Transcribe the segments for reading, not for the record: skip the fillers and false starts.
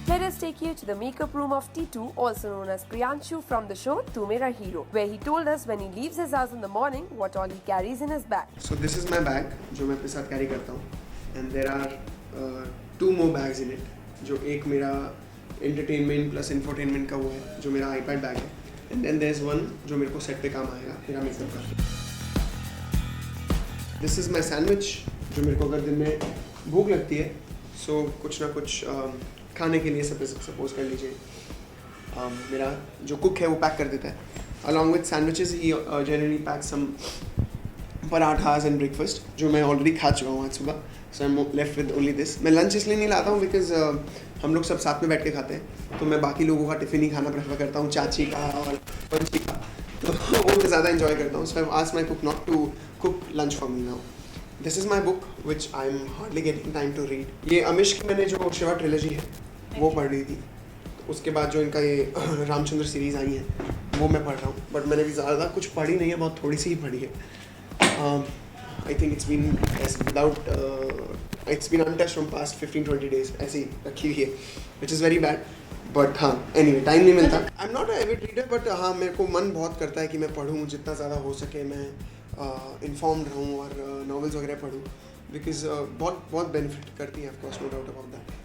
Let us take you to the makeup room of T2, also known as Priyanshu from the show Tu Mera Hero, where he told us when he leaves his house in the morning what all he carries in his bag. So this is my bag जो मैं अपने साथ carry करता हूँ, and there are 2 more bags in it. जो एक मेरा entertainment plus infotainment का वो है, जो मेरा iPad bag है, and then there's one जो मेरे को set पे काम आएगा, मेरा makeup का. This is my sandwich जो मेरे को अगर दिन में भूख लगती है, so कुछ ना कुछ खाने के लिए सपोज कर लीजिए मेरा जो कुक है वो पैक कर देता है. Along with sandwiches he generally pack some parathas and breakfast जो मैं ऑलरेडी खा चुका हूँ आज सुबह. So I am left with only this. मैं लंच इसलिए नहीं लाता हूँ बिकॉज हम लोग सब साथ में बैठ के खाते हैं, तो मैं बाकी लोगों का टिफ़िन ही खाना प्रेफर करता हूँ, चाची का और पंची का, तो वो मैं ज़्यादा इन्जॉय करता हूँ. So I asked my cook not to cook lunch for me now. This is my book which I am hardly getting time to read. ये अमिश की मैंने जो शिवा ट्रिलॉजी है वो पढ़ रही थी. तो उसके बाद जो इनका ये रामचंद्र सीरीज़ आई है वो मैं पढ़ रहा हूँ, बट मैंने भी ज़्यादा कुछ पढ़ी नहीं है, बहुत थोड़ी सी ही पढ़ी है. I think it's been it's been untouched from past 15-20 days, ऐसी रखी हुई है, which is very bad. But हाँ, एनीवे टाइम नहीं मिलता. I am not a avid reader, but हाँ मेरे को मन बहुत करता है कि मैं पढ़ूँ, जितना ज़्यादा हो सके मैं इन्फॉर्म्ड रहूँ और नॉवेल्स वगैरह पढूँ, बिकॉज बहुत बेनिफिट करती हैं, of course, no doubt about that.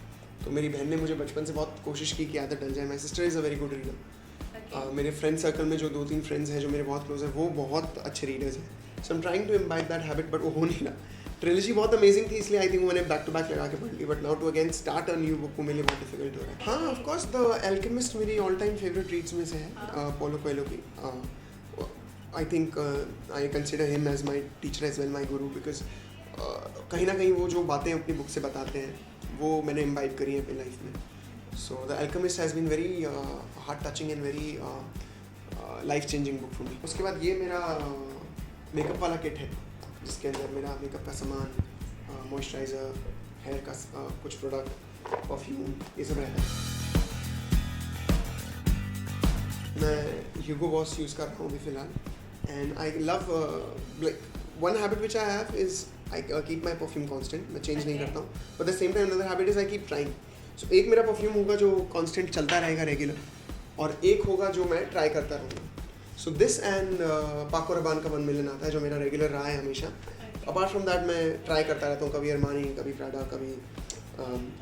तो मेरी बहन ने मुझे बचपन से बहुत कोशिश की कि आदत डल जाए. My sister is a very good reader. मेरे फ्रेंड सर्कल में जो 2-3 फ्रेंड्स हैं जो मेरे बहुत क्लोज हैं, वो बहुत अच्छे रीडर्स हैं. So I am trying to imbibe that habit, but वो हो नहीं रहा. ट्रिलॉजी बहुत अमेजिंग थी, इसलिए आई थिंक मैंने बैक टू बैक लगा के पढ़ ली, but now to again start a new book को मेरे लिए बहुत डिफिकल्ट हो रहा है. हाँ, ऑफ कोर्स द एल्केमिस्ट मेरी ऑल टाइम फेवरेट रीड्स में से है, पोलो कोएल्हो की. I think I consider him as my teacher as well, my Guru, because कहीं ना कहीं वो जो बातें अपनी बुक से बताते हैं वो मैंने इम्बाइब करी है अपनी लाइफ में. So the alchemist has been very heart touching and very life changing book for me. उसके बाद ये मेरा मेकअप वाला किट है, जिसके अंदर मेरा मेकअप का सामान, मॉइस्चराइज़र, हेयर का कुछ प्रोडक्ट, परफ्यूम, ये सब रहता है. मैं ह्यूगो बॉस यूज़ कर रहा हूँ अभी फ़िलहाल, and I love like one habit which I have is I keep my perfume constant. मैं चेंज नहीं करता हूँ, but the same time another habit is I keep trying. So एक मेरा परफ्यूम होगा जो कॉन्स्टेंट चलता रहेगा रेगुलर, और एक होगा जो मैं ट्राई करता रहूँगा. सो दिस एंड पाको रबान का 1 मिलियन आता है जो मेरा रेगुलर रहा है हमेशा. अपार्ट फ्रॉम दैट मैं ट्राई करता रहता हूँ, कभी अरमानी, कभी प्राडा, कभी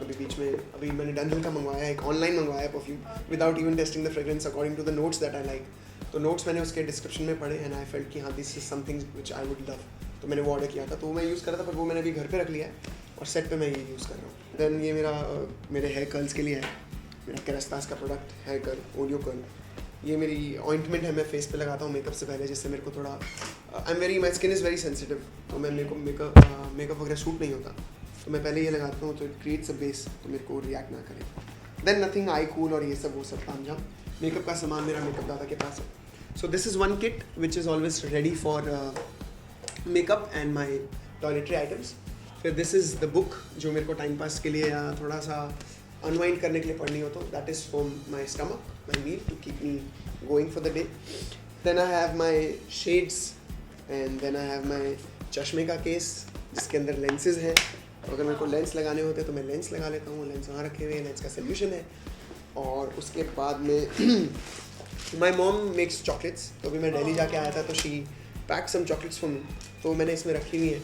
अभी बीच में अभी मैंने डनहिल का मंगवाया, एक ऑनलाइन मंगवाया perfume, without even testing the fragrance according to the notes that I like. तो नोट्स मैंने उसके डिस्क्रिप्शन में पढ़े एंड आई फेल्ट कि हाँ this is something which I would love, तो मैंने वो ऑर्डर किया था. तो वो मैं यूज़ कर रहा था, पर वो मैंने अभी घर पे रख लिया है और सेट पे मैं ये यूज़ कर रहा हूँ. देन ये मेरा मेरे हेयर कर्ल्स के लिए है, मेरा केरास्तास का product hair curl, oleo curl. ये मेरी ऑइंटमेंट है, मैं फेस पे लगाता हूँ मेकअप से पहले, जिससे मेरे को थोड़ा I am very, my skin is very sensitive, तो मैं मेरे को मेकअप वगैरह सूट नहीं होता, तो मैं पहले ये लगाता हूँ, तो इट क्रिएट्स अ बेस, तो मेरे को रिएक्ट ना करे. देन नथिंग आई कूल और ये सब वो सब तामझाम. मेकअप का सामान मेरा मेकअप दादा के पास है. So this is one kit which is always ready for makeup and my toiletry items. फिर दिस इज़ द बुक जो मेरे को टाइम पास के लिए या थोड़ा सा अनवाइंड करने के लिए पढ़नी हो, तो that is for my stomach, my meal, to keep me going for the day. Then I have my shades and then I have my चश्मे का केस जिसके अंदर लेंसेज हैं. अगर मेरे को लेंस लगाने होते हैं तो मैं लेंस लगा लेता हूँ, लेंस वहाँ रखे हुए हैं, लेंस का सोल्यूशन है. और उसके बाद में माई मॉम मेक्स चॉकलेट्स, तो अभी मैं दिल्ली जाके आया था तो she pack some chocolates for me, तो मैंने इसमें रखी हुई है.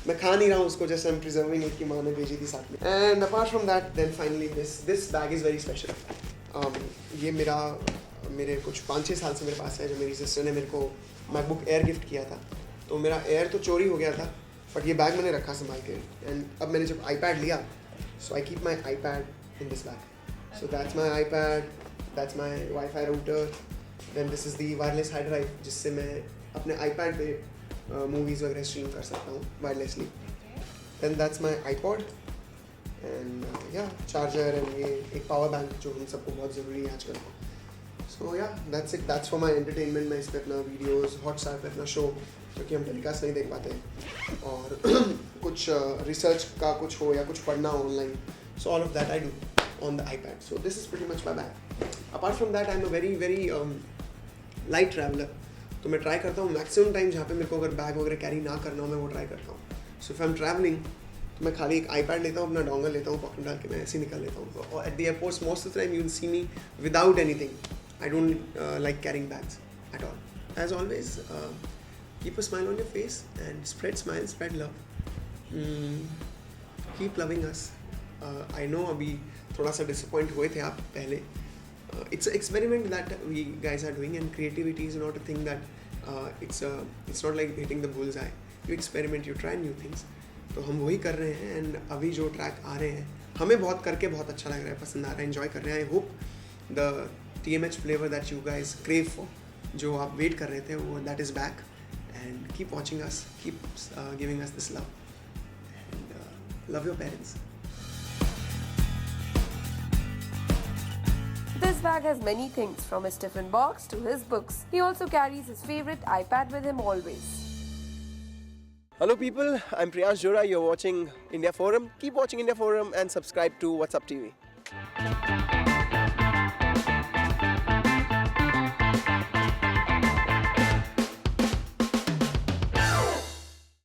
मैं खा नहीं रहा हूँ उसको, जैसे आई एम प्रिजर्विंग इट, की माँ ने भेजी थी साथ में. And apart from that then finally this bag is very special. ये मेरे कुछ 5-6 साल से मेरे पास है, जो मेरी सिस्टर ने मेरे को मैकबुक एयर गिफ्ट किया था. तो मेरा एयर तो चोरी हो गया था, बट ये बैग मैंने रखा संभाल के. एंड अब मैंने जब आईपैड लिया, so I keep my iPad in this bag. So that's my iPad, that's my wifi router. Then this is the wireless hard drive, जिससे मैं अपने आईपैड पे मूवीज़ वगैरह स्ट्रीम कर सकता हूँ wirelessly. Then that's my iPod and या charger, and ये एक पावर बैंक जो हम सबको बहुत ज़रूरी है आजकल. सो या that's it, that's for my entertainment. मैं इस पर अपना वीडियोज़, हॉटस्टार पर अपना शो, क्योंकि हम टेलीकास्ट नहीं देख पाते हैं, और कुछ रिसर्च का कुछ हो या कुछ पढ़ना हो online, so all of that I do on the iPad. So this is pretty much my bag. Apart from that I am a very very light traveller, तो मैं ट्राई करता हूँ मैक्सिमम टाइम जहाँ पे मेरे को अगर बैग वगैरह कैरी ना करना हो, मैं वो ट्राई करता हूँ. So if I am travelling तो मैं खाली एक iPad लेता हूँ, अपना डोंगल लेता हूँ, पॉकेट डाल के मैं ऐसे निकल लेता हूँ. और at the airports most of the time you will see me without anything. I don't like carrying bags at all. As always, keep a smile on your face and spread smile, spread love. Keep loving us. I know अभी थोड़ा सा disappoint हुए थे आप पहले. It's an experiment that we guys are doing, and creativity is not a thing that it's not like hitting the bullseye. You experiment, you try new things. तो हम वही कर रहे हैं. एंड अभी जो ट्रैक आ रहे हैं हमें बहुत करके बहुत अच्छा लग रहा है, पसंद आ रहा है, एंजॉय कर रहे हैं. I hope the TMH flavour that you guys crave for, जो आप वेट कर रहे थे, वो that is back. And keep watching us, keep giving us this love, and love your parents. This bag has many things, from his tiffin box to his books. He also carries his favorite iPad with him always. Hello people, I'm Priyansh Jora. You're watching India Forum. Keep watching India Forum and subscribe to What's Up TV.